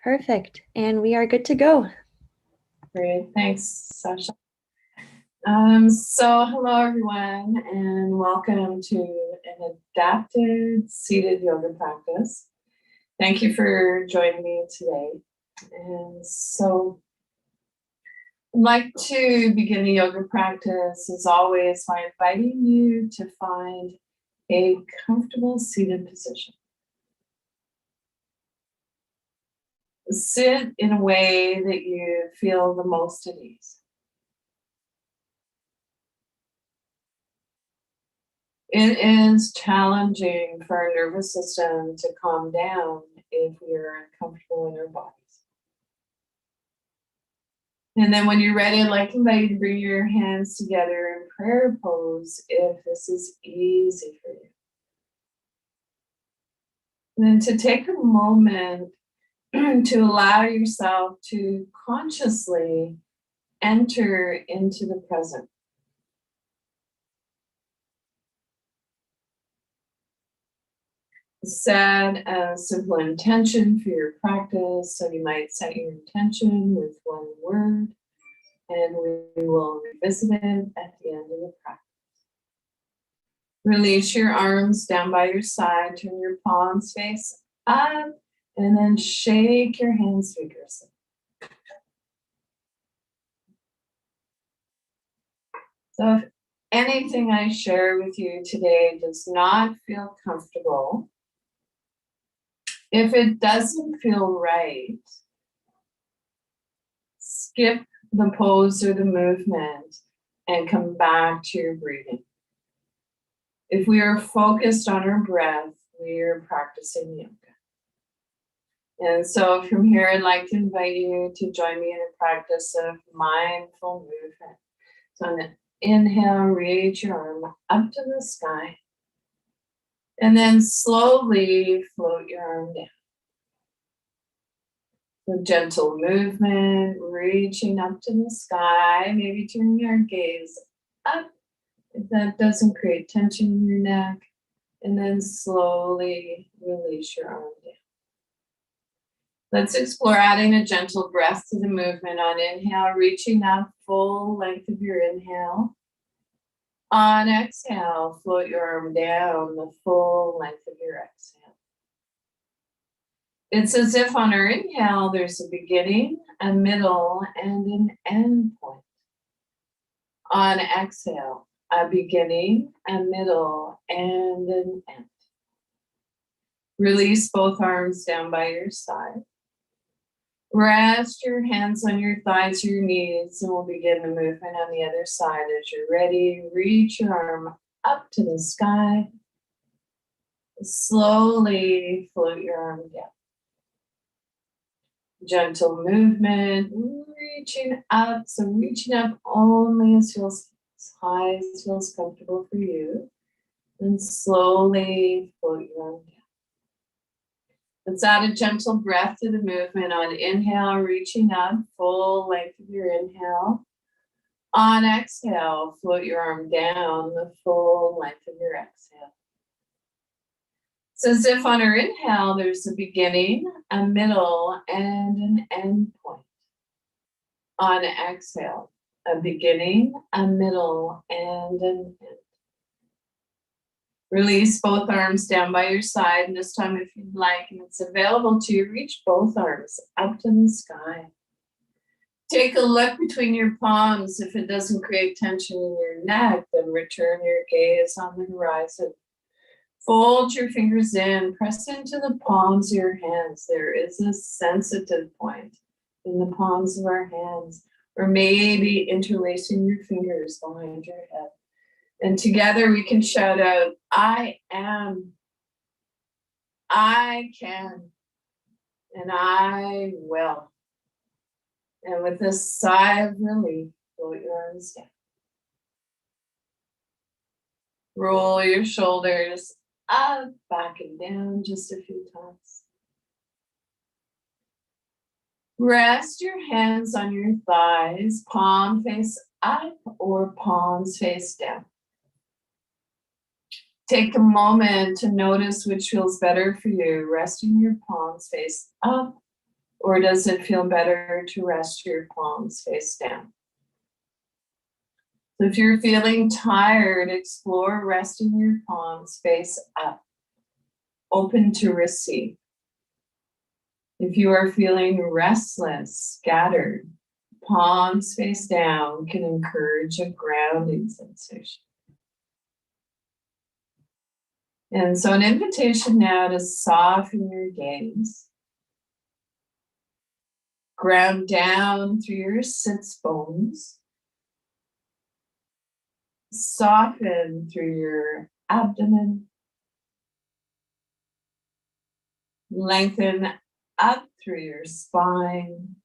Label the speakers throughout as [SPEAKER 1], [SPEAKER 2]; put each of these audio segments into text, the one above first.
[SPEAKER 1] Perfect. And we are good to go.
[SPEAKER 2] Great. Thanks, Sasha. So hello, everyone, and welcome to an adapted seated yoga practice. Thank you for joining me today. And so I'd like to begin the yoga practice, as always, by inviting you to find a comfortable seated position. Sit in a way that you feel the most at ease. It is challenging for our nervous system to calm down if we are uncomfortable in our bodies. And then when you're ready, I'd like to invite you to bring your hands together in prayer pose if this is easy for you. And then to take a moment to allow yourself to consciously enter into the present. Set a simple intention for your practice. So you might set your intention with one word, and we will revisit it at the end of the practice. Release your arms down by your side, turn your palms face up, and then shake your hands vigorously. So if anything I share with you today does not feel comfortable, if it doesn't feel right, skip the pose or the movement and come back to your breathing. If we are focused on our breath, we are practicing yoga. And so from here, I'd like to invite you to join me in a practice of mindful movement. So on the inhale, reach your arm up to the sky. And then slowly float your arm down. So gentle movement, reaching up to the sky, maybe turning your gaze up if that doesn't create tension in your neck. And then slowly release your arm down. Let's explore adding a gentle breath to the movement. On inhale, reaching up full length of your inhale. On exhale, float your arm down the full length of your exhale. It's as if on our inhale, there's a beginning, a middle, and an end point. On exhale, a beginning, a middle, and an end. Release both arms down by your side. Rest your hands on your thighs or your knees, and we'll begin the movement on the other side. As you're ready, reach your arm up to the sky. Slowly float your arm down. Gentle movement, reaching up. So reaching up only as feels as high as feels comfortable for you. And slowly float your arm down. Let's add a gentle breath to the movement. On inhale, reaching up, full length of your inhale. On exhale, float your arm down the full length of your exhale. It's as if on our inhale, there's a beginning, a middle, and an end point. On exhale, a beginning, a middle, and an end. Release both arms down by your side, and this time, if you'd like, and it's available to you, reach both arms up to the sky. Take a look between your palms. If it doesn't create tension in your neck, then return your gaze on the horizon. Fold your fingers in, press into the palms of your hands. There is a sensitive point in the palms of our hands, or maybe interlacing your fingers behind your head. And together we can shout out, I am, I can, and I will. And with a sigh of relief, float your arms down. Roll your shoulders up, back and down just a few times. Rest your hands on your thighs, palm face up or palms face down. Take a moment to notice which feels better for you, resting your palms face up Or does it feel better to rest your palms face down? So if you're feeling tired, explore resting your palms face up, open to receive. If you are feeling restless, scattered, palms face down can encourage a grounding sensation. And so an invitation now to soften your gaze. Ground down through your sits bones. Soften through your abdomen. Lengthen up through your spine.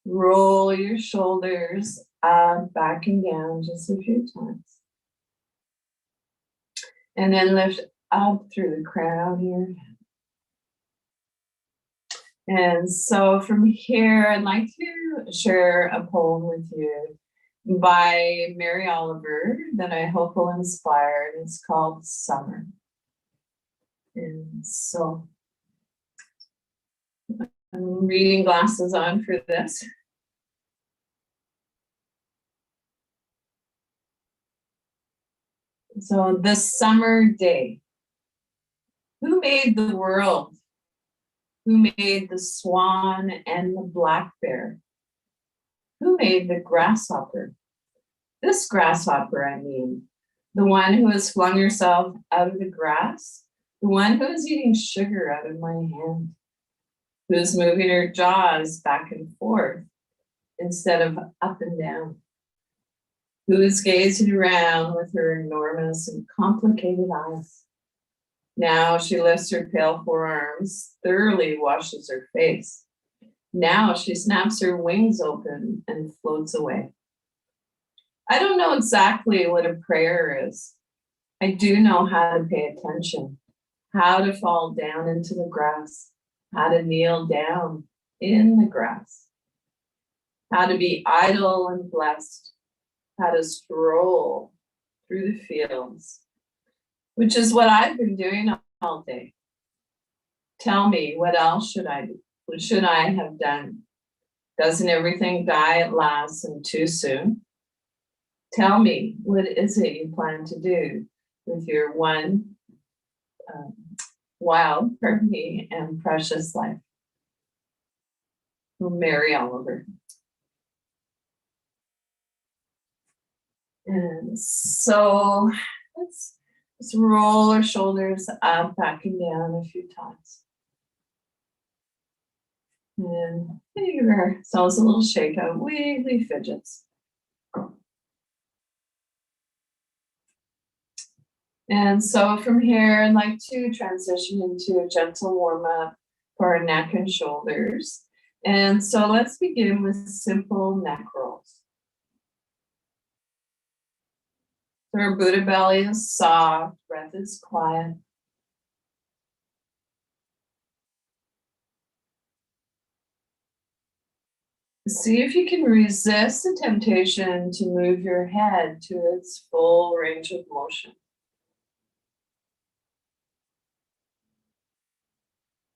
[SPEAKER 2] Roll your shoulders up, back and down just a few times. And then lift up through the crown of your head. And so from here, I'd like to share a poem with you by Mary Oliver that I hope will inspire. And it's called Summer. And so I'm reading glasses on for this. So this summer day, who made the world? Who made the swan and the black bear? Who made the grasshopper? This grasshopper, I mean, the one who has flung herself out of the grass, the one who is eating sugar out of my hand, who is moving her jaws back and forth instead of up and down, who is gazing around with her enormous and complicated eyes. Now she lifts her pale forearms, thoroughly washes her face. Now she snaps her wings open and floats away. I don't know exactly what a prayer is. I do know how to pay attention, how to fall down into the grass, how to kneel down in the grass, how to be idle and blessed, how to stroll through the fields, which is what I've been doing all day. Tell me, what else should I do? What should I have done? Doesn't everything die at last and too soon? Tell me, what is it you plan to do with your one wild, and precious life? Mary Oliver. And so let's roll our shoulders up, back and down a few times. And give ourselves a little shake out, wiggly fidgets. And so from here, I'd like to transition into a gentle warm up for our neck and shoulders. And so let's begin with simple neck rolls. So our Buddha belly is soft, breath is quiet. See if you can resist the temptation to move your head to its full range of motion.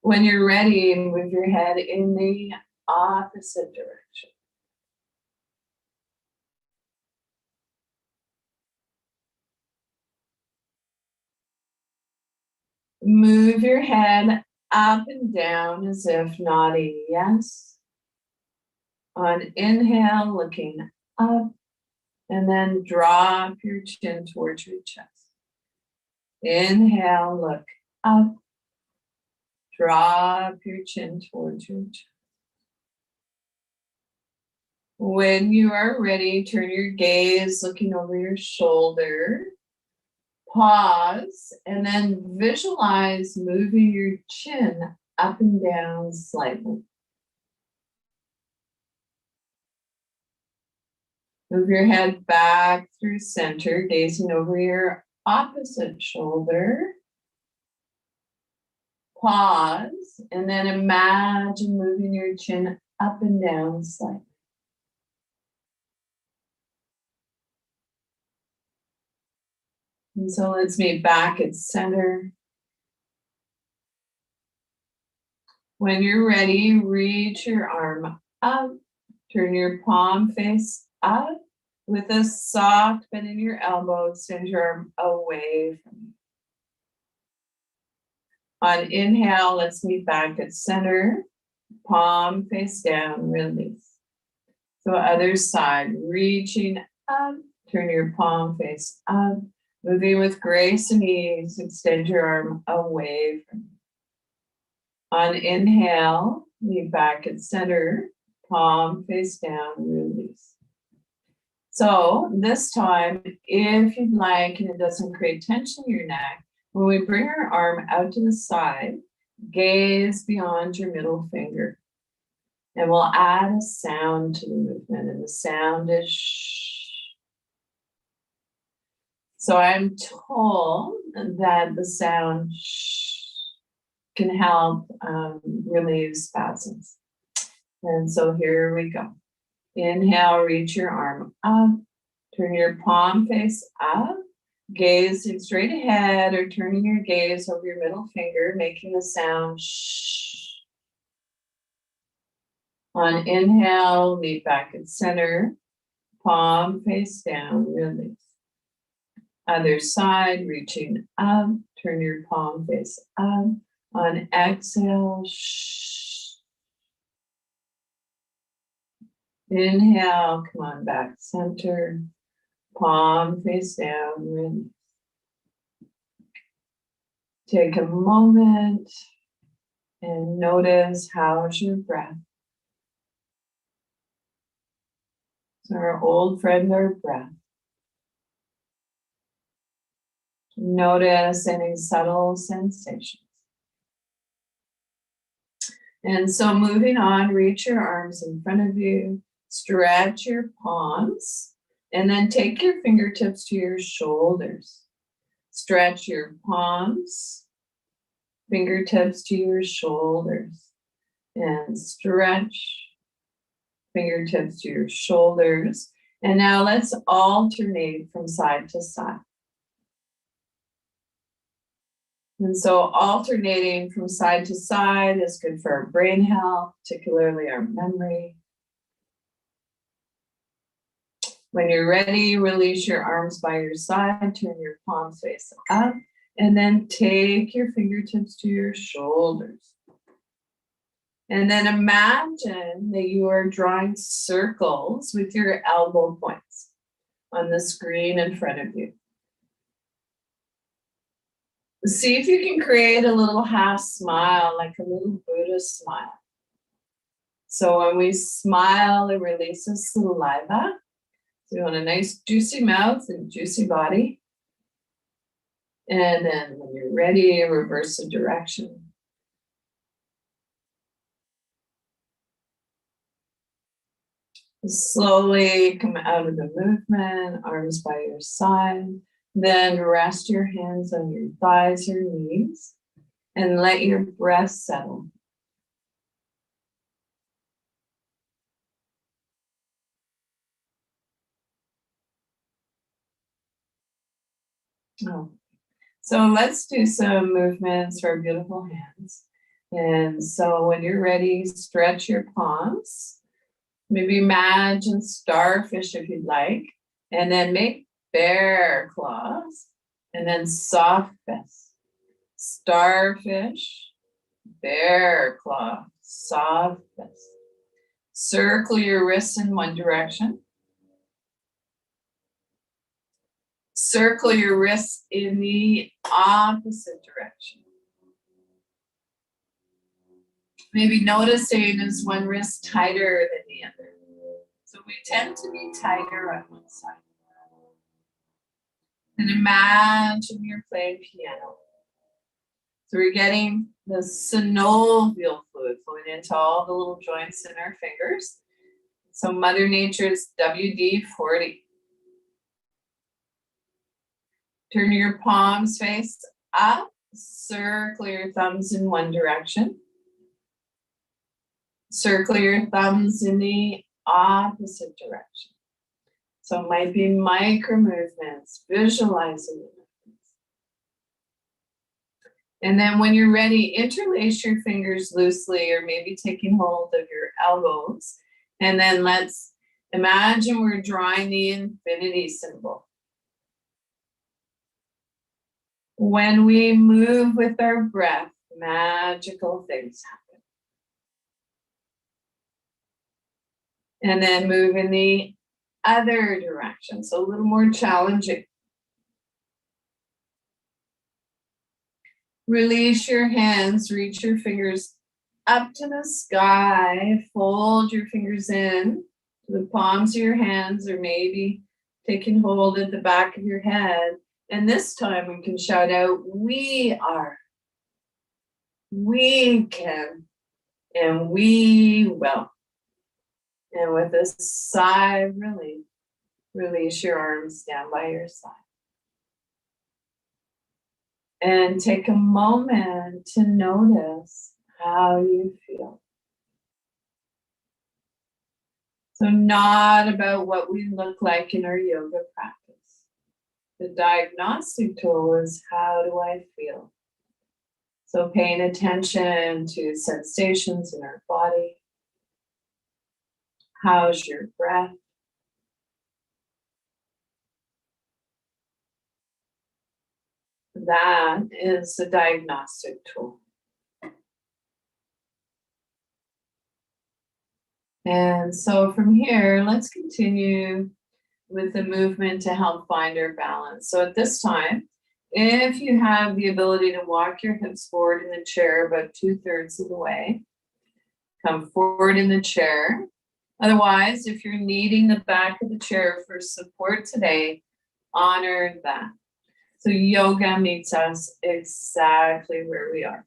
[SPEAKER 2] When you're ready, move your head in the opposite direction. Move your head up and down as if nodding yes. On inhale, looking up, and then drop your chin towards your chest. Inhale, look up, drop your chin towards your chest. When you are ready, turn your gaze looking over your shoulder. Pause, and then visualize moving your chin up and down slightly. Move your head back through center, gazing over your opposite shoulder. Pause, and then imagine moving your chin up and down slightly. And so let's meet back at center. When you're ready, reach your arm up. Turn your palm face up. With a soft bend in your elbow, extend your arm away from you. On inhale, let's meet back at center. Palm face down, release. So other side, reaching up. Turn your palm face up. Moving with grace and ease, extend your arm away from you. On inhale, meet back at center. Palm face down, release. So this time, if you'd like, and it doesn't create tension in your neck, when we bring our arm out to the side, gaze beyond your middle finger. And we'll add a sound to the movement, and the sound is shh. So I'm told that the sound shh can help relieve spasms. And so here we go. Inhale, reach your arm up. Turn your palm face up. Gazing straight ahead or turning your gaze over your middle finger, making the sound shh. On inhale, meet back at center. Palm face down, release. Other side, reaching up. Turn your palm face up. On exhale, shh. Inhale, come on back center. Palm face down, release. Take a moment and notice how's your breath. So our old friend, our breath. Notice any subtle sensations. And so moving on, reach your arms in front of you, stretch your palms, and then take your fingertips to your shoulders. Stretch your palms, fingertips to your shoulders, and stretch fingertips to your shoulders. And now let's alternate from side to side. And so alternating from side to side is good for our brain health, particularly our memory. When you're ready, release your arms by your side, turn your palms face up, and then take your fingertips to your shoulders. And then imagine that you are drawing circles with your elbow points on the screen in front of you. See if you can create a little half smile, like a little Buddha smile. So when we smile, it releases saliva. So you want a nice juicy mouth and juicy body. And then when you're ready, reverse the direction. Slowly come out of the movement, arms by your side. Then rest your hands on your thighs or knees and let your breath settle. Oh. So let's do some movements for our beautiful hands. And so when you're ready, stretch your palms. Maybe imagine starfish if you'd like. And then make bear claws. And then soft fist. Starfish, bear claw, soft fist. Circle your wrists in one direction. Circle your wrists in the opposite direction. Maybe noticing is one wrist tighter than the other. So we tend to be tighter on one side. And imagine you're playing piano. So we're getting the synovial fluid flowing into all the little joints in our fingers. So Mother Nature's WD-40. Turn your palms face up. Circle your thumbs in one direction. Circle your thumbs in the opposite direction. So it might be micro movements, visualizing the movements. And then when you're ready, interlace your fingers loosely, or maybe taking hold of your elbows. And then let's imagine we're drawing the infinity symbol. When we move with our breath, magical things happen. And then move in the other direction, so a little more challenging. Release your hands, reach your fingers up to the sky, fold your fingers in to the palms of your hands, or maybe taking hold at the back of your head. And this time we can shout out, we are, we can, and we will. And with a sigh of relief, release your arms down by your side. And take a moment to notice how you feel. So not about what we look like in our yoga practice. The diagnostic tool is, how do I feel? So paying attention to sensations in our body. How's your breath? That is the diagnostic tool. And so from here, let's continue with the movement to help find our balance. So at this time, if you have the ability to walk your hips forward in the chair about 2/3 of the way, come forward in the chair. Otherwise, if you're needing the back of the chair for support today, honor that. So yoga meets us exactly where we are.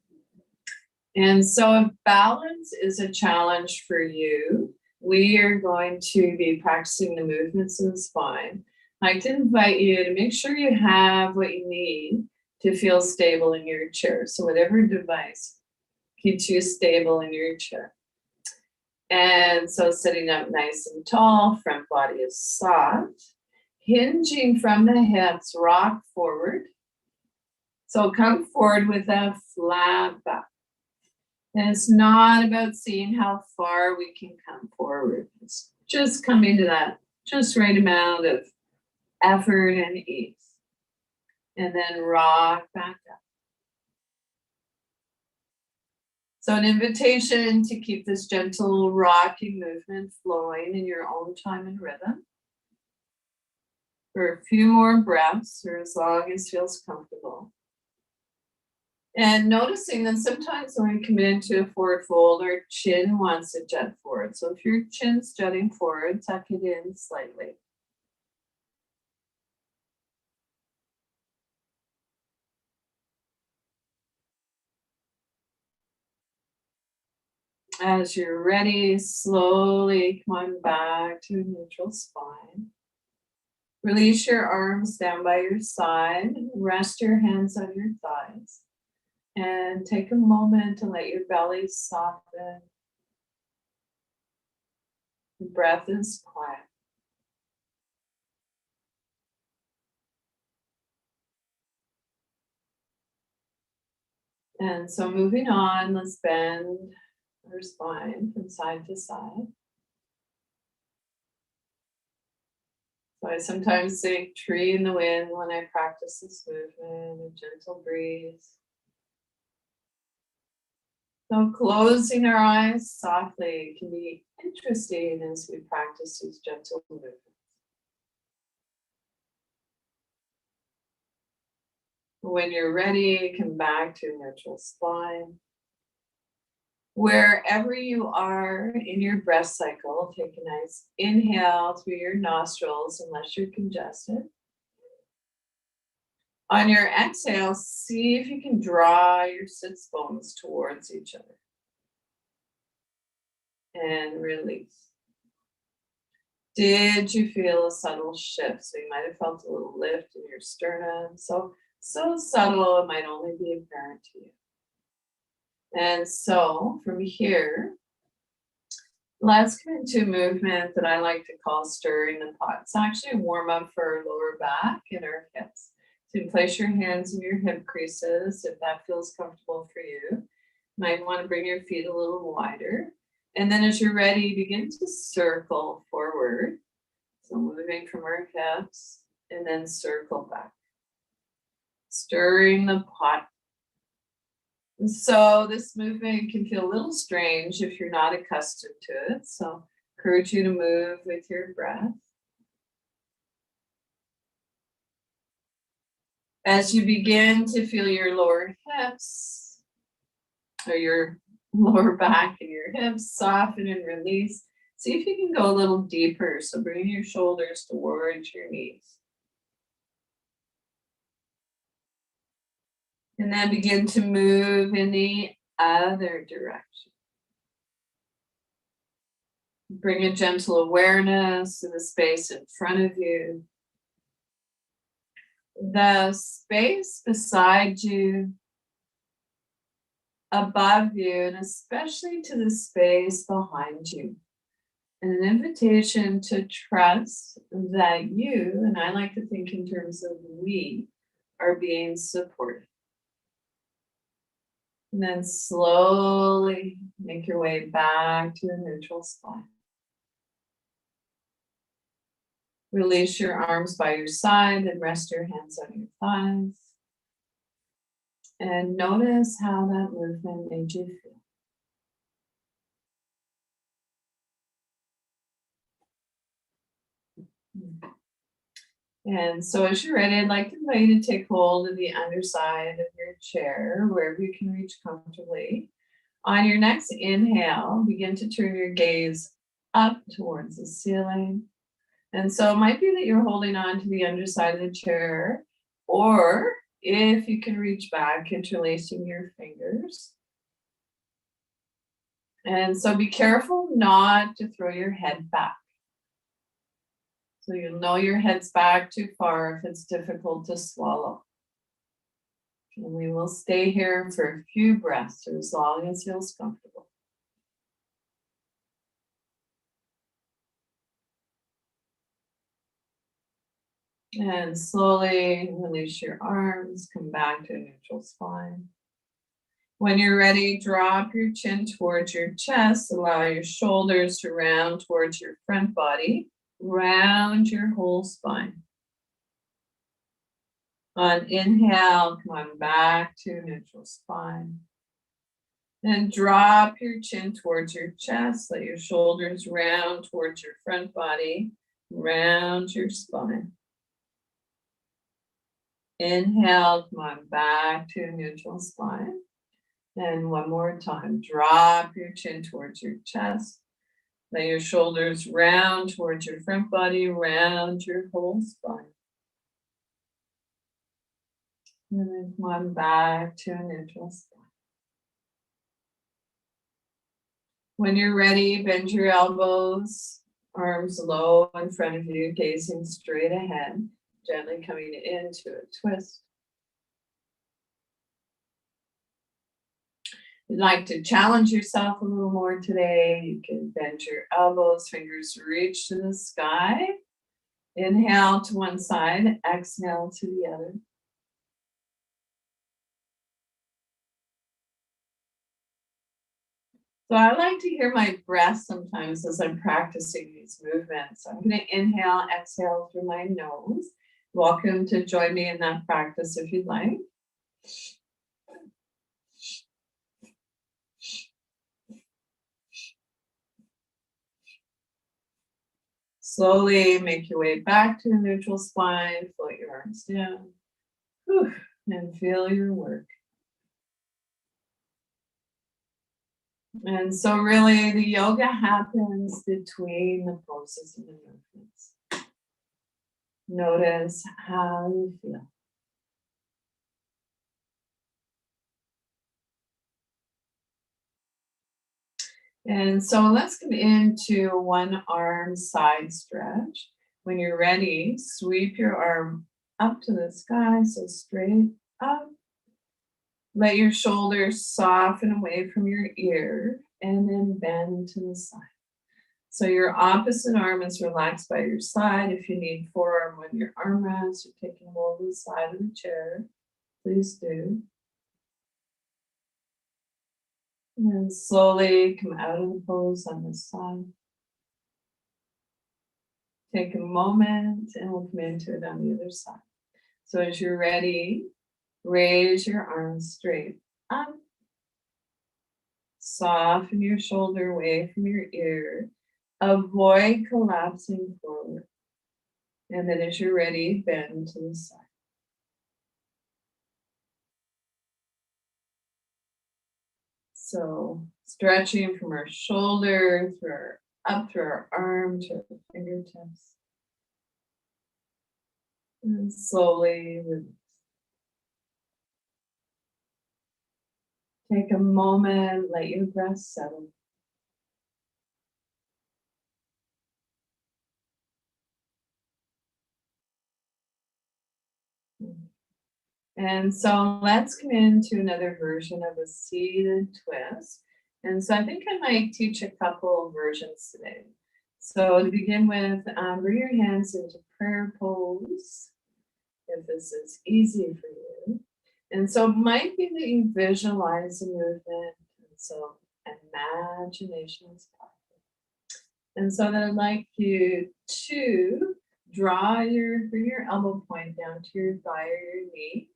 [SPEAKER 2] And so if balance is a challenge for you, we are going to be practicing the movements in the spine. I'd like to invite you to make sure you have what you need to feel stable in your chair. So whatever device keeps you stable in your chair. And so sitting up nice and tall, front body is soft. Hinging from the hips, rock forward. So come forward with a flat back. And it's not about seeing how far we can come forward. It's just coming to that just right amount of effort and ease. And then rock back up. So an invitation to keep this gentle rocking movement flowing in your own time and rhythm. For a few more breaths, or as long as feels comfortable. And noticing that sometimes when we come into a forward fold, our chin wants to jut forward. So if your chin's jutting forward, tuck it in slightly. As you're ready, slowly come on back to a neutral spine. Release your arms down by your side. Rest your hands on your thighs. And take a moment to let your belly soften. The breath is quiet. And so moving on, let's bend our spine from side to side. So I sometimes say tree in the wind when I practice this movement, a gentle breeze. So closing our eyes softly can be interesting as we practice these gentle movements. When you're ready, come back to a neutral spine. Wherever you are in your breath cycle, take a nice inhale through your nostrils unless you're congested. On your exhale, see if you can draw your sits bones towards each other. And release. Did you feel a subtle shift? So you might have felt a little lift in your sternum. So subtle, it might only be apparent to you. And so from here, let's come into a movement that I like to call stirring the pot. It's actually a warm up for our lower back and our hips. You can place your hands in your hip creases if that feels comfortable for you. Might want to bring your feet a little wider. And then as you're ready, begin to circle forward. So moving from our hips and then circle back. Stirring the pot. And so this movement can feel a little strange if you're not accustomed to it. So I encourage you to move with your breath. As you begin to feel your lower hips or your lower back and your hips soften and release, see if you can go a little deeper. So bring your shoulders towards your knees. And then begin to move in the other direction. Bring a gentle awareness to the space in front of you. The space beside you, above you, and especially to the space behind you. And an invitation to trust that you, and I like to think in terms of we, are being supported. And then slowly make your way back to a neutral spine. Release your arms by your side and rest your hands on your thighs. And notice how that movement made you feel. And so as you're ready, I'd like to invite you to take hold of the underside of your chair, wherever you can reach comfortably. On your next inhale, begin to turn your gaze up towards the ceiling. And so it might be that you're holding on to the underside of the chair, or if you can reach back, interlacing your fingers. And so be careful not to throw your head back. So you'll know your head's back too far if it's difficult to swallow. And we will stay here for a few breaths or as long as feels comfortable. And slowly release your arms, come back to a neutral spine. When you're ready, drop your chin towards your chest, allow your shoulders to round towards your front body, round your whole spine. On inhale, come on back to neutral spine. Then drop your chin towards your chest, let your shoulders round towards your front body, round your spine. Inhale, come on back to neutral spine. And one more time, drop your chin towards your chest. Let your shoulders round towards your front body, round your whole spine. And then come on back to a neutral spine. When you're ready, bend your elbows, arms low in front of you, gazing straight ahead, gently coming into a twist. If you'd like to challenge yourself a little more today, you can bend your elbows, fingers reach to the sky. Inhale to one side, exhale to the other. So I like to hear my breath sometimes as I'm practicing these movements. So I'm going to inhale, exhale through my nose. Welcome to join me in that practice if you'd like. Slowly make your way back to a neutral spine, float your arms down, and feel your work. And so really the yoga happens between the poses and the movements. Notice how you feel. And so let's come into one arm side stretch. When you're ready, sweep your arm up to the sky, so straight up. Let your shoulders soften away from your ear and then bend to the side. So your opposite arm is relaxed by your side. If you need forearm on your armrest, you're taking hold of the side of the chair, please do. And then slowly come out of the pose on this side. Take a moment and we'll come into it on the other side. So as you're ready, raise your arms straight up. Soften your shoulder away from your ear. Avoid collapsing forward. And then as you're ready, bend to the side. So stretching from our shoulder up through our arm to the fingertips. And slowly release. Take a moment, let your breath settle. And so let's come into another version of a seated twist. And so I think I might teach a couple of versions today. So to begin with, bring your hands into prayer pose, if this is easy for you. And so it might be that you visualize the movement, and so imagination is powerful. And so then I'd like you to bring your elbow point down to your thigh or your knee.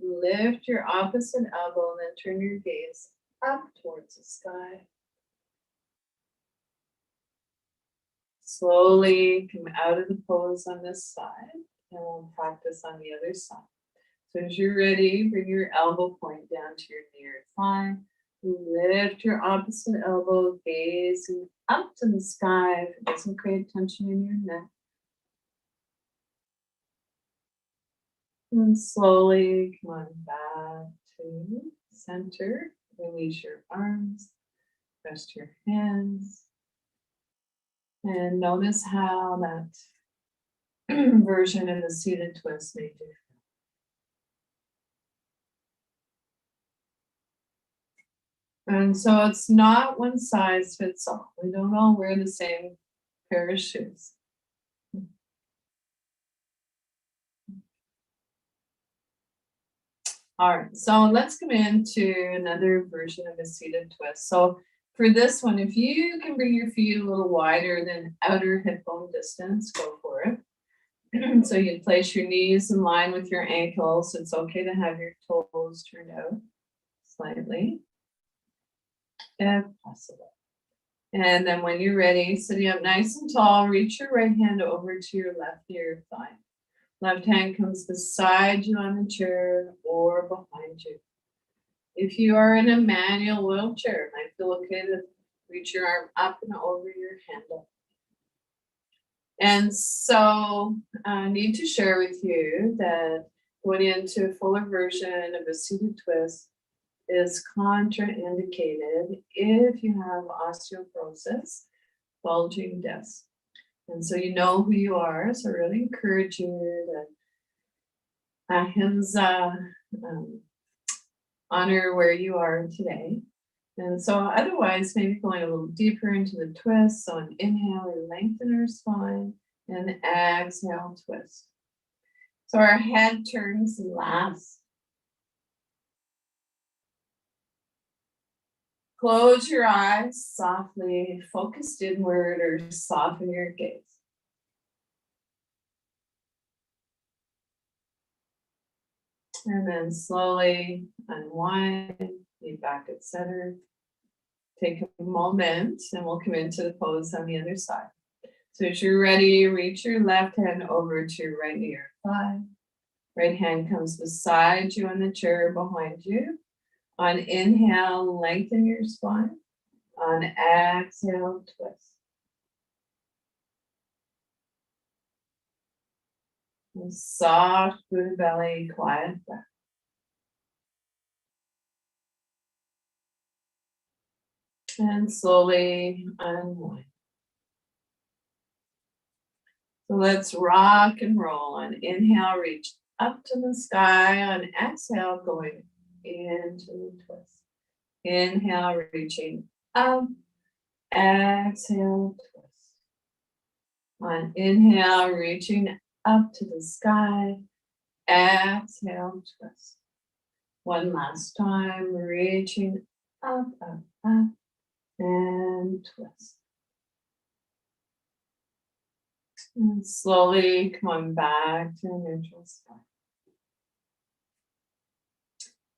[SPEAKER 2] Lift your opposite elbow and then turn your gaze up towards the sky. Slowly come out of the pose on this side and we'll practice on the other side. So as you're ready, bring your elbow point down to your knee or thigh. Lift your opposite elbow, gazing up to the sky. If it doesn't create tension in your neck. And slowly come on back to center. Release your arms, rest your hands. And notice how that version of the seated twist made you feel. And so it's not one size fits all. We don't all wear the same pair of shoes. All right, so let's come into another version of a seated twist. So for this one, if you can bring your feet a little wider than outer hip bone distance, go for it. So you place your knees in line with your ankles. It's okay to have your toes turned out slightly, if possible. And then when you're ready, sitting up nice and tall, reach your right hand over to your left ear thigh. Left hand comes beside you on the chair or behind you. If you are in a manual wheelchair, it might feel okay to reach your arm up and over your handle. And so I need to share with you that going into a fuller version of a seated twist is contraindicated if you have osteoporosis, bulging discs. And so you know who you are, so I really encourage you to honor where you are today. And so otherwise, maybe going a little deeper into the twist. So an inhale, we lengthen our spine, and exhale, twist. So our head turns last. Close your eyes softly, focused inward, or soften your gaze. And then slowly unwind, be back at center. Take a moment and we'll come into the pose on the other side. So as you're ready, reach your left hand over to your right ear thigh. Right hand comes beside you on the chair behind you. On inhale, lengthen your spine. On exhale, twist. And soft Buddha belly, quiet breath. And slowly unwind. So let's rock and roll. On inhale, reach up to the sky. On exhale, going into the twist. Inhale, reaching up. Exhale, twist. On inhale, reaching up to the sky. Exhale, twist. One last time, reaching up, up, up, and twist. And slowly come on back to a neutral spine.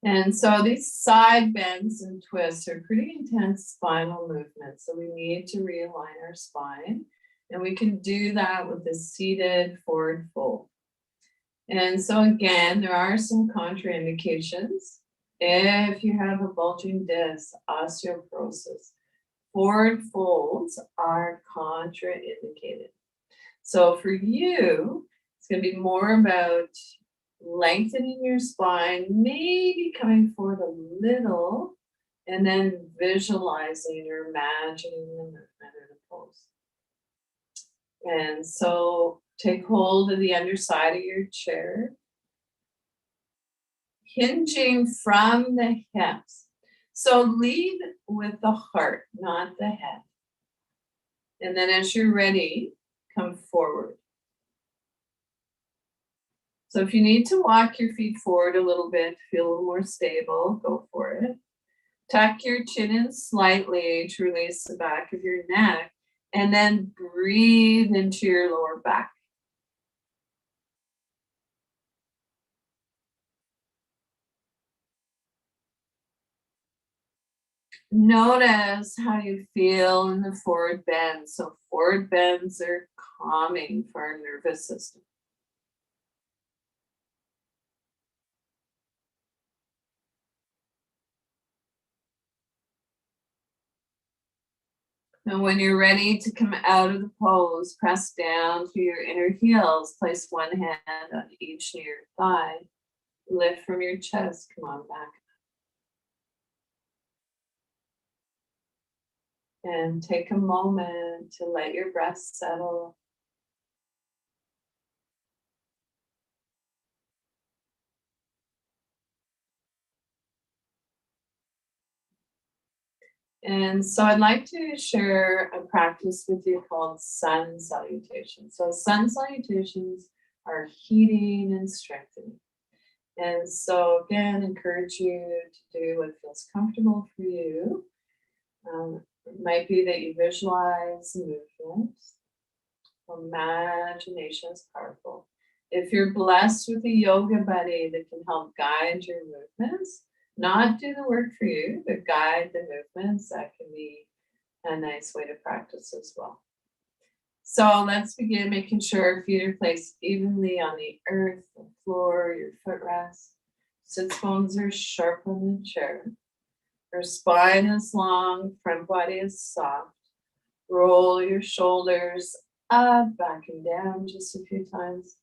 [SPEAKER 2] And so these side bends and twists are pretty intense spinal movements. So we need to realign our spine. And we can do that with a seated forward fold. And so again, there are some contraindications. If you have a bulging disc, osteoporosis, forward folds are contraindicated. So for you, it's going to be more about lengthening your spine, maybe coming forward a little, and then visualizing or imagining the movement in the pose. And so take hold of the underside of your chair, hinging from the hips. So lead with the heart, not the head. And then as you're ready, come forward. So if you need to walk your feet forward a little bit, feel a little more stable, go for it. Tuck your chin in slightly to release the back of your neck, and then breathe into your lower back. Notice how you feel in the forward bend. So forward bends are calming for our nervous system. And when you're ready to come out of the pose, press down through your inner heels. Place one hand on each near thigh. Lift from your chest. Come on back. And take a moment to let your breath settle. And so I'd like to share a practice with you called sun salutations. So sun salutations are heating and strengthening. And so again, encourage you to do what feels comfortable for you. It might be that you visualize the movements. Imagination is powerful. If you're blessed with a yoga buddy that can help guide your movements, not do the work for you, but guide the movements, that can be a nice way to practice as well. So let's begin making sure our feet are placed evenly on the earth, the floor, your footrest. Sits bones are sharp on the chair. Your spine is long, front body is soft. Roll your shoulders up, back and down just a few times.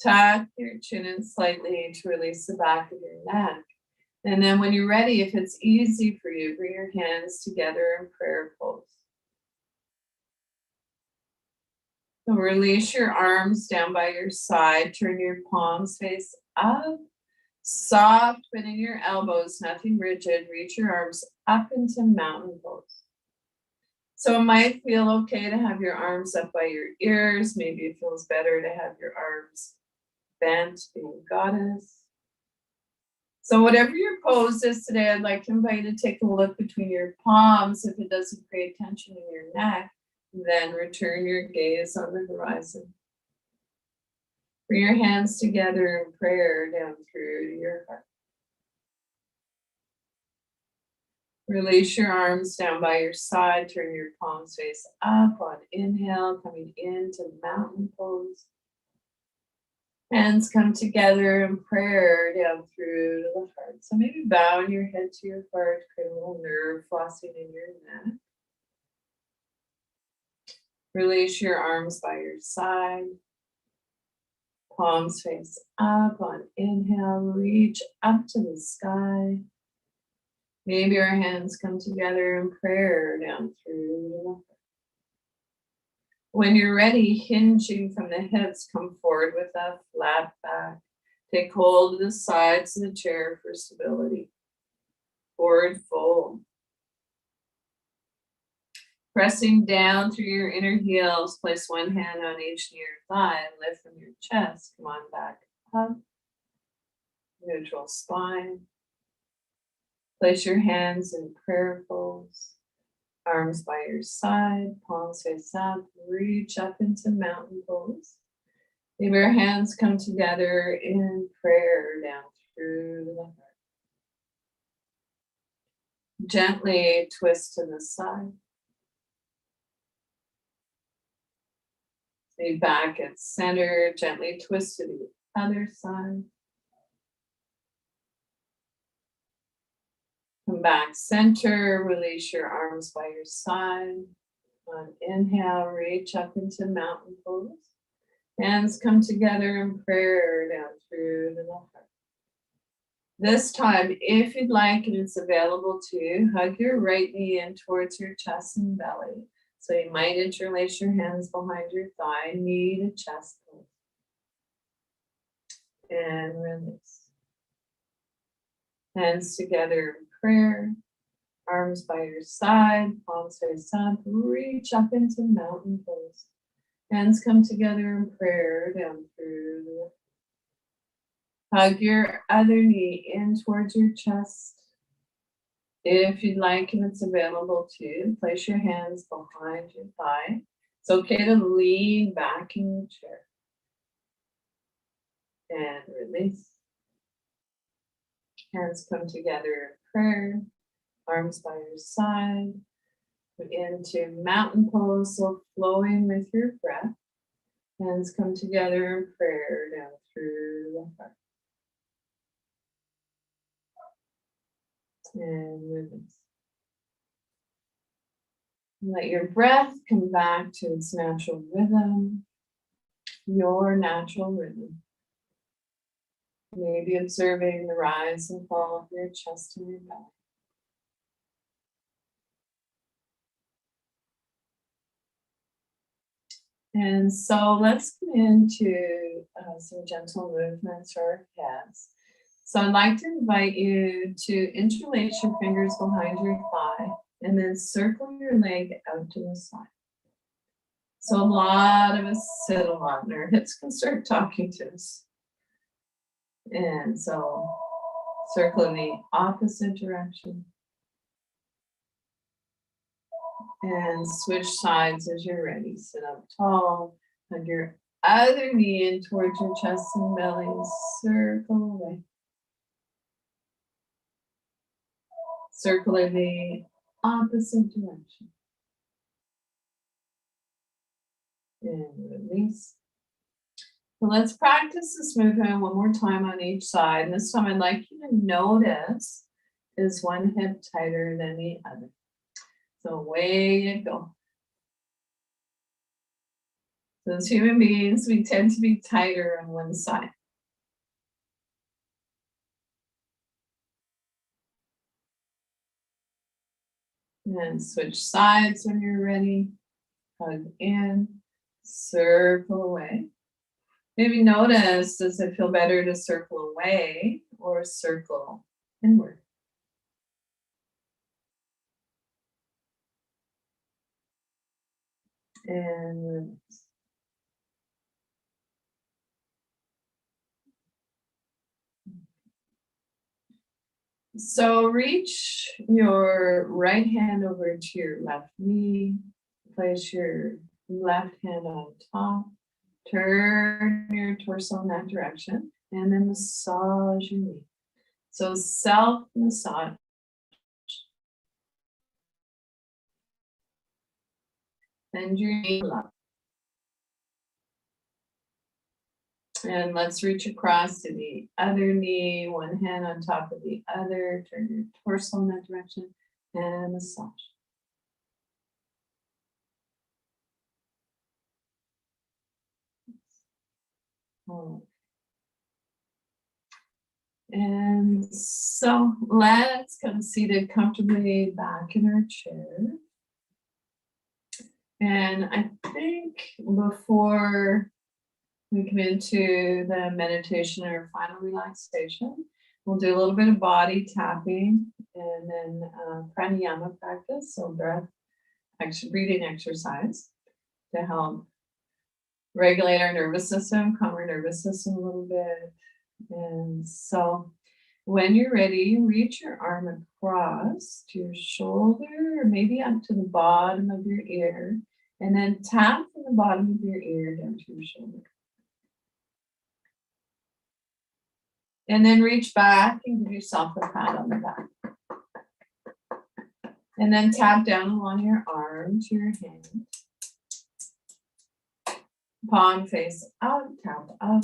[SPEAKER 2] Tuck your chin in slightly to release the back of your neck. And then when you're ready, if it's easy for you, bring your hands together in prayer pose. So release your arms down by your side. Turn your palms face up. Soft bending your elbows, nothing rigid. Reach your arms up into mountain pose. So it might feel okay to have your arms up by your ears. Maybe it feels better to have your arms bent, being goddess. So whatever your pose is today, I'd like to invite you to take a look between your palms. If it doesn't create tension in your neck, then return your gaze on the horizon. Bring your hands together in prayer down through your heart. Release your arms down by your side. Turn your palms face up on inhale, coming into mountain pose. Hands come together in prayer down through the heart. So maybe bowing your head to your heart, create a little nerve flossing in your neck. Release your arms by your side. Palms face up on inhale. Reach up to the sky. Maybe our hands come together in prayer down through the heart. When you're ready, hinging from the hips, come forward with a flat back. Take hold of the sides of the chair for stability. Forward fold. Pressing down through your inner heels, place one hand on each near thigh, lift from your chest, come on back up, neutral spine. Place your hands in prayer pose, arms by your side, palms face up, reach up into mountain pose. Leave your hands come together in prayer down through the heart. Gently twist to the side. Stay back at center, gently twist to the other side. Come back center, release your arms by your side. On inhale, reach up into mountain pose. Hands come together in prayer down through the heart. This time, if you'd like and it's available to you, hug your right knee in towards your chest and belly. So you might interlace your hands behind your thigh, knee to chest pose. And release. Hands together in prayer. Arms by your side, palms face up, reach up into mountain pose. Hands come together in prayer down through the hug your other knee in towards your chest. If you'd like and it's available to you, place your hands behind your thigh. It's okay to lean back in your chair. And release. Hands come together in prayer. Arms by your side. Into mountain pose, so flowing with your breath. Hands come together in prayer down through the heart. And release. Let your breath come back to its natural rhythm, your natural rhythm. Maybe observing the rise and fall of your chest and your belly. And so let's come into some gentle movements for our hands. So I'd like to invite you to interlace your fingers behind your thigh and then circle your leg out to the side. So a lot of us sit a lot and our hips can start talking to us. And so circle in the opposite direction. And switch sides as you're ready. Sit up tall, hug your other knee in towards your chest and belly, circle away. Circle in the opposite direction. And release. So let's practice this movement one more time on each side. And this time I'd like you to notice, is one hip tighter than the other? So away you go. So as human beings, we tend to be tighter on one side. And switch sides when you're ready. Hug in, circle away. Maybe notice, does it feel better to circle away or circle inward? And release. So reach your right hand over to your left knee. Place your left hand on top. Turn your torso in that direction. And then massage your knee. So self-massage. Bend your knee up. And let's reach across to the other knee, one hand on top of the other. Turn your torso in that direction and massage. Oh. And so let's come seated comfortably back in our chair. And I think before we come into the meditation or final relaxation, we'll do a little bit of body tapping and then pranayama practice, so breath breathing exercise to help regulate our nervous system, calm our nervous system a little bit. And so when you're ready, reach your arm across to your shoulder, or maybe up to the bottom of your ear, and then tap from the bottom of your ear down to your shoulder. And then reach back and give yourself a pat on the back. And then tap down along your arm to your hand. Palm face out, tap up.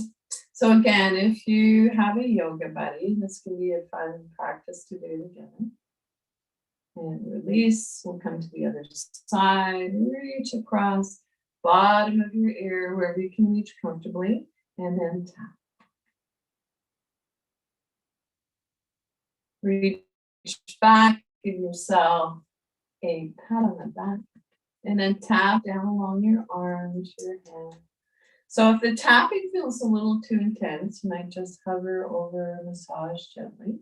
[SPEAKER 2] So again, if you have a yoga buddy, this can be a fun practice to do together. And release, we'll come to the other side, reach across, bottom of your ear, wherever you can reach comfortably, and then tap. Reach back, give yourself a pat on the back, and then tap down along your arm to your hand. So if the tapping feels a little too intense, you might just hover over, massage gently.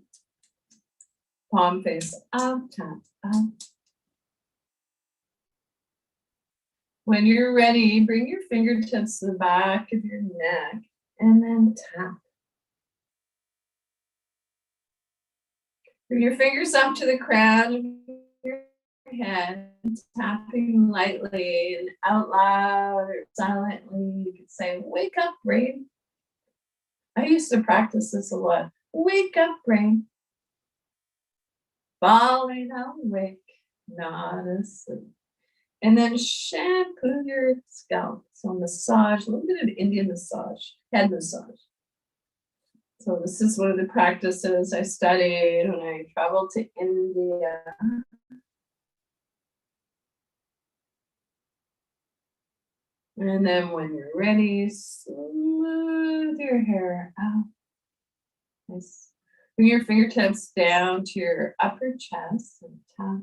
[SPEAKER 2] Palm face up, tap up. When you're ready, bring your fingertips to the back of your neck and then tap. Bring your fingers up to the crown of your head, tapping lightly and out loud or silently. You could say, "Wake up, brain." I used to practice this a lot. Wake up, brain. Falling awake, not asleep. And then shampoo your scalp. So massage, a little bit of Indian massage, head massage. So this is one of the practices I studied when I traveled to India. And then when you're ready, smooth your hair out. Nice. Bring your fingertips down to your upper chest and tap.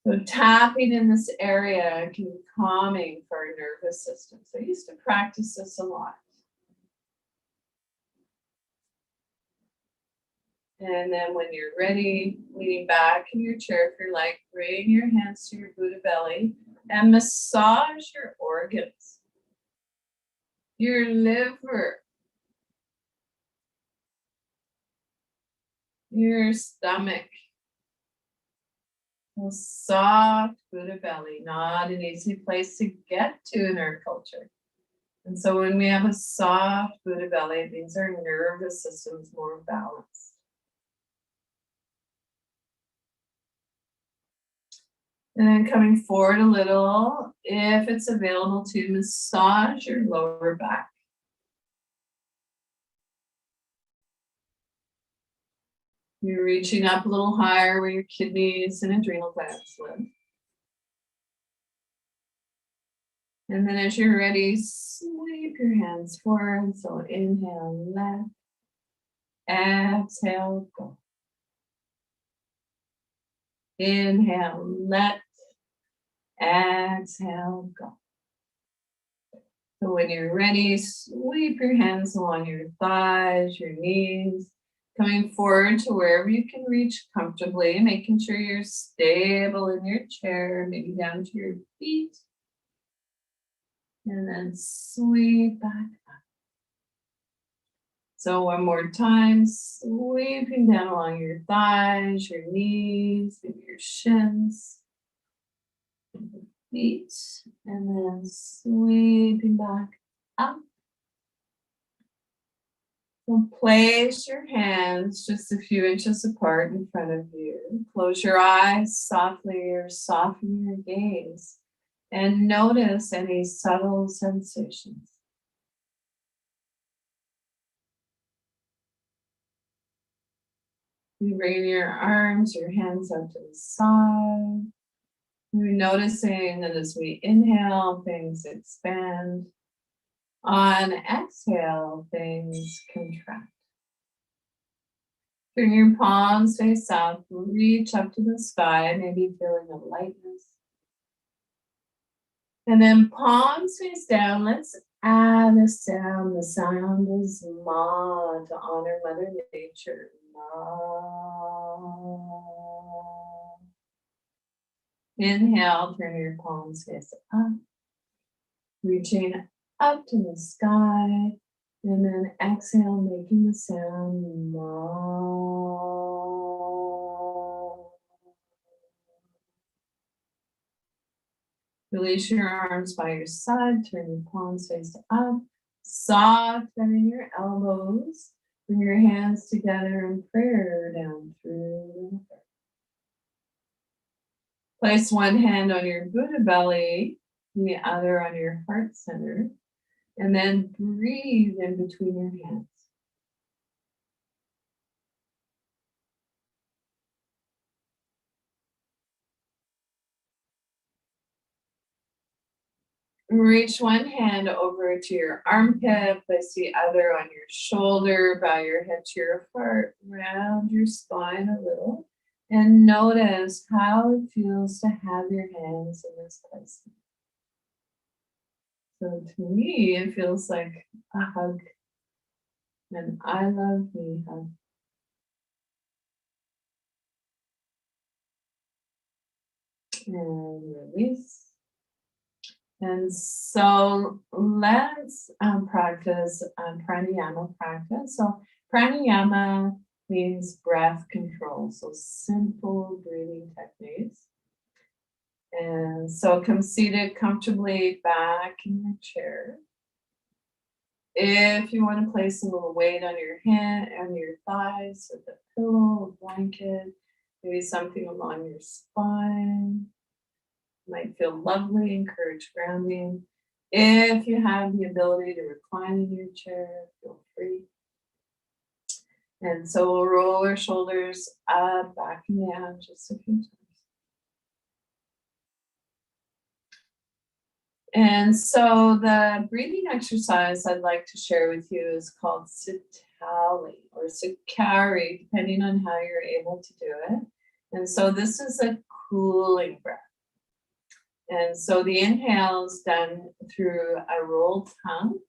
[SPEAKER 2] So tapping in this area can be calming for our nervous system. So I used to practice this a lot. And then when you're ready, leaning back in your chair, if you're like, bring your hands to your Buddha belly and massage your organs. Your liver, your stomach, a soft Buddha belly, not an easy place to get to in our culture. And so when we have a soft Buddha belly, it means our nervous system is more balanced. And then coming forward a little, if it's available to massage your lower back. You're reaching up a little higher where your kidneys and adrenal glands live. And then as you're ready, sweep your hands forward. So inhale, left. Exhale, go. Inhale, let. Exhale, go. So when you're ready, sweep your hands along your thighs, your knees, coming forward to wherever you can reach comfortably, making sure you're stable in your chair, maybe down to your feet. And then sweep back up. So one more time, sweeping down along your thighs, your knees, maybe your shins, feet, and then sweeping back up. So place your hands just a few inches apart in front of you. Close your eyes softly or soften your gaze and notice any subtle sensations. You bring your arms, your hands up to the side. We're noticing that as we inhale, things expand. On exhale, things contract. Bring your palms face up, reach up to the sky, maybe feeling a lightness. And then palms face down, let's add a sound. The sound is Ma to honor Mother Nature. Ma. Inhale, turn your palms face up, reaching up to the sky. And then exhale, making the sound ma. Release your arms by your side, turn your palms face up, soft bend in your elbows, bring your hands together in prayer down through the heart. Place one hand on your Buddha belly, the other on your heart center, and then breathe in between your hands. Reach one hand over to your armpit, place the other on your shoulder, bow your head to your heart, round your spine a little, and notice how it feels to have your hands in this place. So to me, it feels like a hug, an I love me hug. And release. And so let's practice pranayama practice. So pranayama means breath control, so simple breathing techniques. And so come seated comfortably back in your chair. If you want to place a little weight on your hand, on your thighs, with a pillow, a blanket, maybe something along your spine. Might feel lovely, encourage grounding. If you have the ability to recline in your chair, feel free. And so we'll roll our shoulders up, back and down just a few times. And so the breathing exercise I'd like to share with you is called Sitali or Sakari, depending on how you're able to do it. And so this is a cooling breath. And so the inhale is done through a rolled tongue.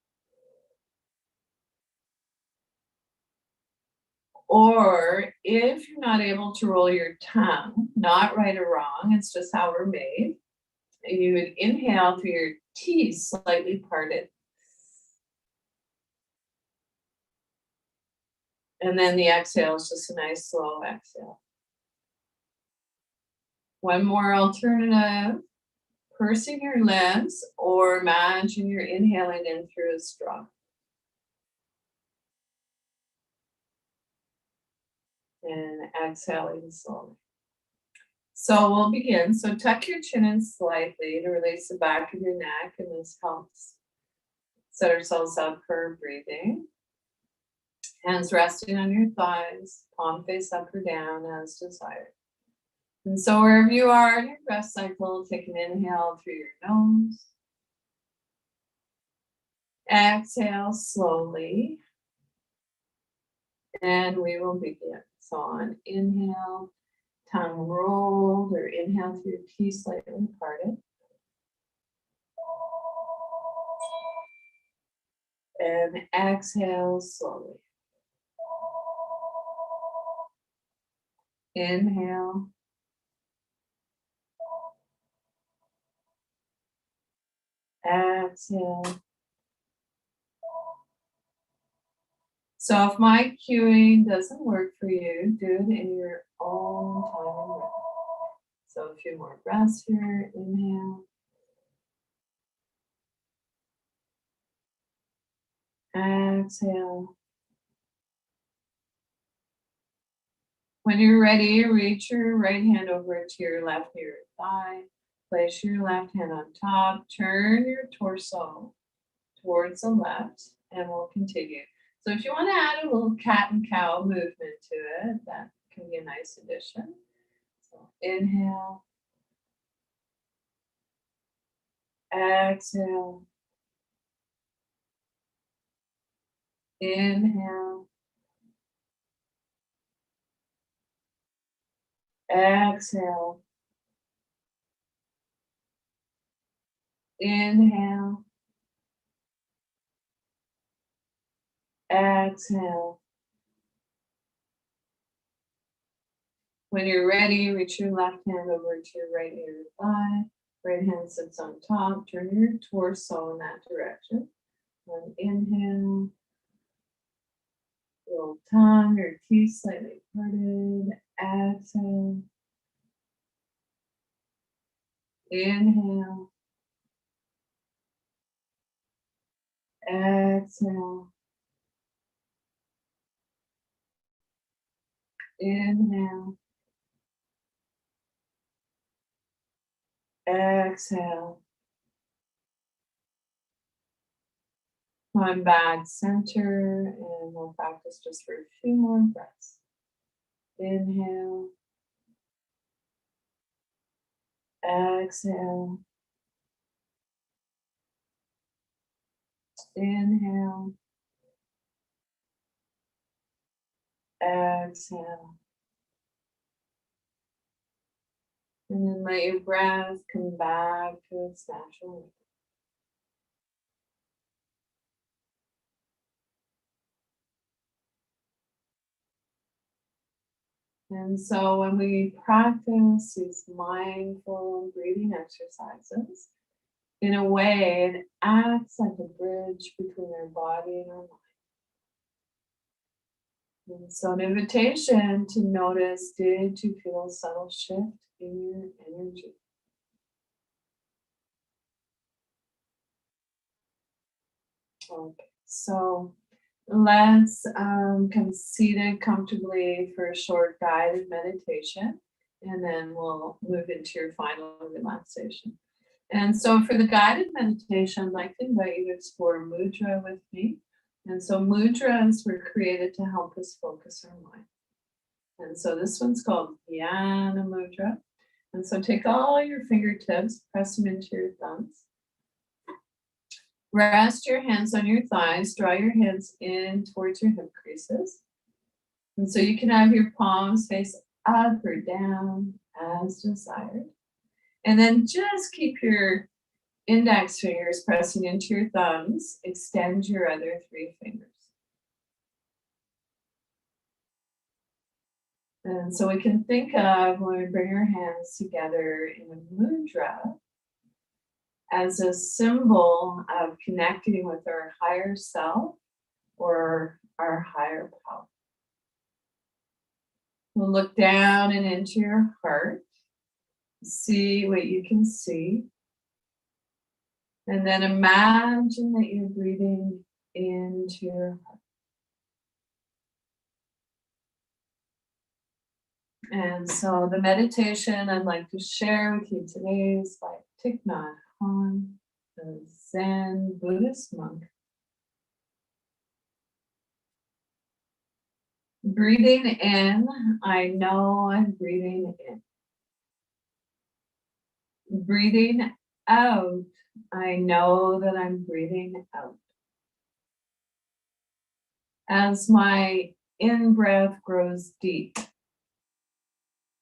[SPEAKER 2] Or if you're not able to roll your tongue, not right or wrong, it's just how we're made, you would inhale through your teeth slightly parted. And then the exhale is just a nice slow exhale. One more alternative. Pursing your lips, or imagine you're inhaling in through a straw. And exhaling slowly. So we'll begin. So tuck your chin in slightly to release the back of your neck, and this helps set ourselves up for breathing. Hands resting on your thighs, palm face up or down as desired. And so wherever you are in your breath cycle, take an inhale through your nose. Exhale slowly. And we will begin. So on inhale, tongue rolled, or inhale through your teeth slightly parted. And exhale slowly. Inhale. Exhale. So if my cueing doesn't work for you, do it in your own time and rhythm. So a few more breaths here. Inhale. Exhale. When you're ready, reach your right hand over to your left near your thigh. Place your left hand on top. Turn your torso towards the left, and we'll continue. So if you want to add a little cat and cow movement to it, that can be a nice addition. So inhale. Exhale. Inhale. Exhale. Inhale. Exhale. When you're ready, reach your left hand over to your right inner thigh. Right hand sits on top. Turn your torso in that direction. One inhale. Little tongue or teeth slightly parted. Exhale. Inhale. Exhale. Inhale. Exhale. Come back center and we'll practice just for a few more breaths. Inhale. Exhale. Inhale. Exhale. And then let your breath come back to its natural rhythm. And so when we practice these mindful breathing exercises, in a way, it acts like a bridge between our body and our mind. And so an invitation to notice, did you feel a subtle shift in your energy? Okay, so let's come seated comfortably for a short guided meditation, and then we'll move into your final relaxation. And so for the guided meditation, I'd like to invite you to explore mudra with me. And so mudras were created to help us focus our mind. And so this one's called Dhyana Mudra. And so take all your fingertips, press them into your thumbs. Rest your hands on your thighs, draw your hands in towards your hip creases. And so you can have your palms face up or down as desired. And then just keep your index fingers pressing into your thumbs. Extend your other three fingers. And so we can think of when we bring our hands together in a mudra as a symbol of connecting with our higher self or our higher power. We'll look down and into your heart, see what you can see, and then imagine that you're breathing into your heart. And so the meditation I'd like to share with you today is by Thich Nhat Hanh, the Zen Buddhist monk. Breathing in, I know I'm breathing in. Breathing out, I know that I'm breathing out. As my in-breath grows deep,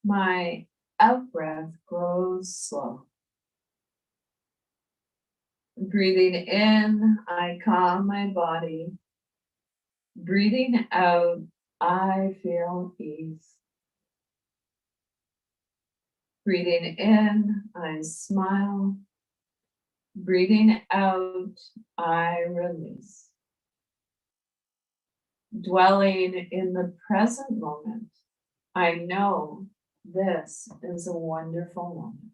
[SPEAKER 2] my out-breath grows slow. Breathing in, I calm my body. Breathing out, I feel ease. Breathing in, I smile. Breathing out, I release. Dwelling in the present moment, I know this is a wonderful moment.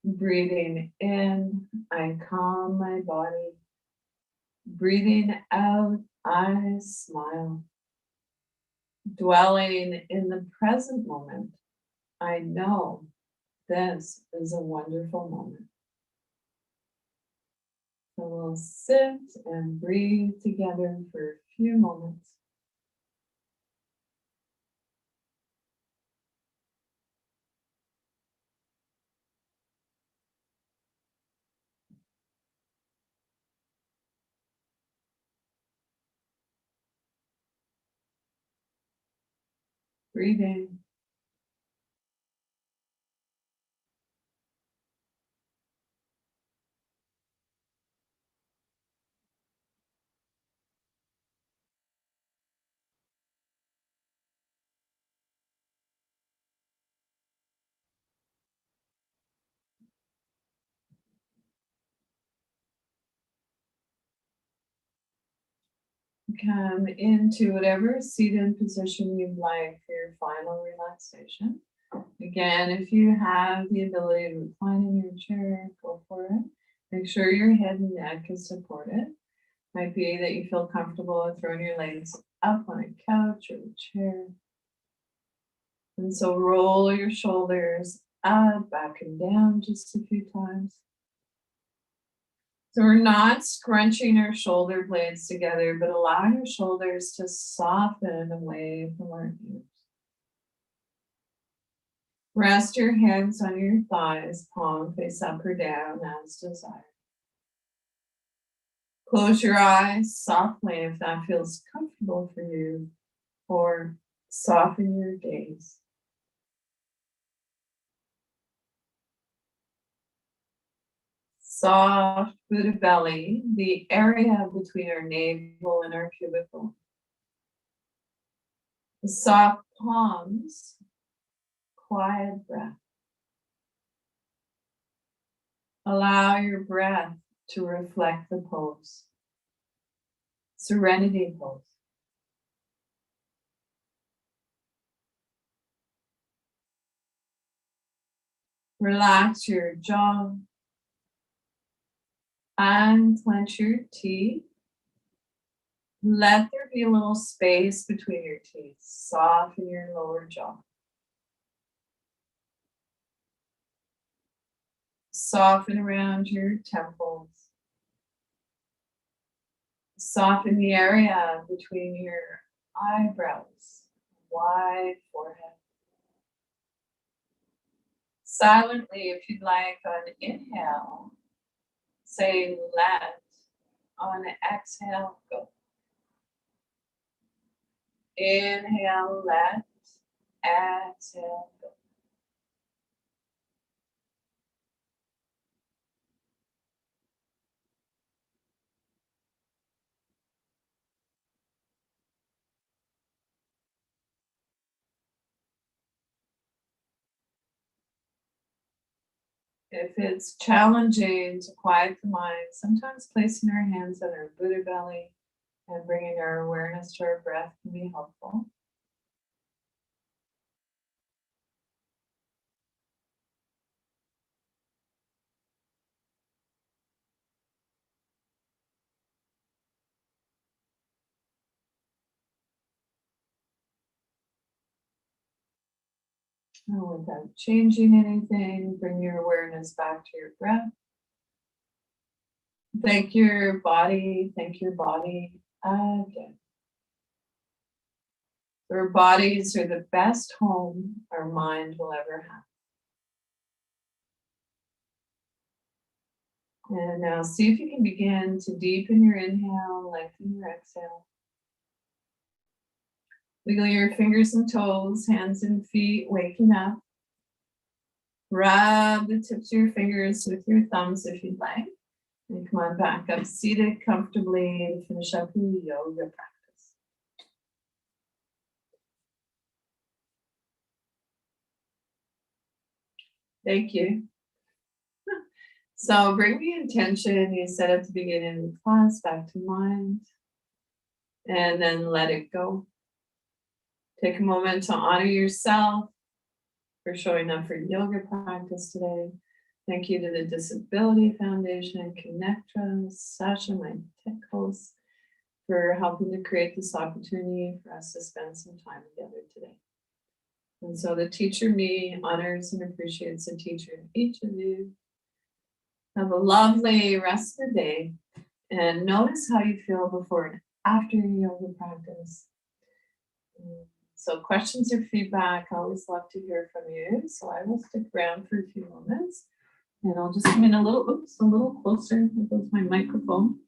[SPEAKER 2] Breathing in, I calm my body. Breathing out, I smile. Dwelling in the present moment, I know this is a wonderful moment. So we'll sit and breathe together for a few moments. Breathe in. Come into whatever seated position you'd like for your final relaxation. Again, if you have the ability to recline in your chair, go for it. Make sure your head and neck is supported. Might be that you feel comfortable with throwing your legs up on a couch or a chair. And so roll your shoulders up, back and down just a few times. So we're not scrunching our shoulder blades together, but allowing your shoulders to soften away from our ears. Rest your hands on your thighs, palm face up or down as desired. Close your eyes softly if that feels comfortable for you, or soften your gaze. Soft Buddha belly, the area between our navel and our pubic bone. The soft palms, quiet breath. Allow your breath to reflect the pose. Serenity pose. Relax your jaw. Unclench your teeth. Let there be a little space between your teeth. Soften your lower jaw. Soften around your temples. Soften the area between your eyebrows. Wide forehead. Silently, if you'd like, on inhale, say let. On exhale, go. Inhale, let. Exhale, go. If it's challenging to quiet the mind, sometimes placing our hands on our Buddha belly and bringing our awareness to our breath can be helpful. And without changing anything, bring your awareness back to your breath. Thank your body again. Our bodies are the best home our mind will ever have. And now see if you can begin to deepen your inhale, lengthen your exhale. Wiggle your fingers and toes, hands and feet, waking up. Rub the tips of your fingers with your thumbs if you'd like. And come on back up, seated comfortably to finish up your yoga practice. Thank you. So bring the intention you set at the beginning of the class back to mind, and then let it go. Take a moment to honor yourself for showing up for yoga practice today. Thank you to the Disability Foundation, ConnecTogether, Sasha, my tech host, for helping to create this opportunity for us to spend some time together today. And so the teacher me honors and appreciates the teacher in each of you. Have a lovely rest of the day, and notice how you feel before and after your yoga practice. So questions or feedback, I always love to hear from you. So I will stick around for a few moments, and I'll just come in a little closer. There goes my microphone.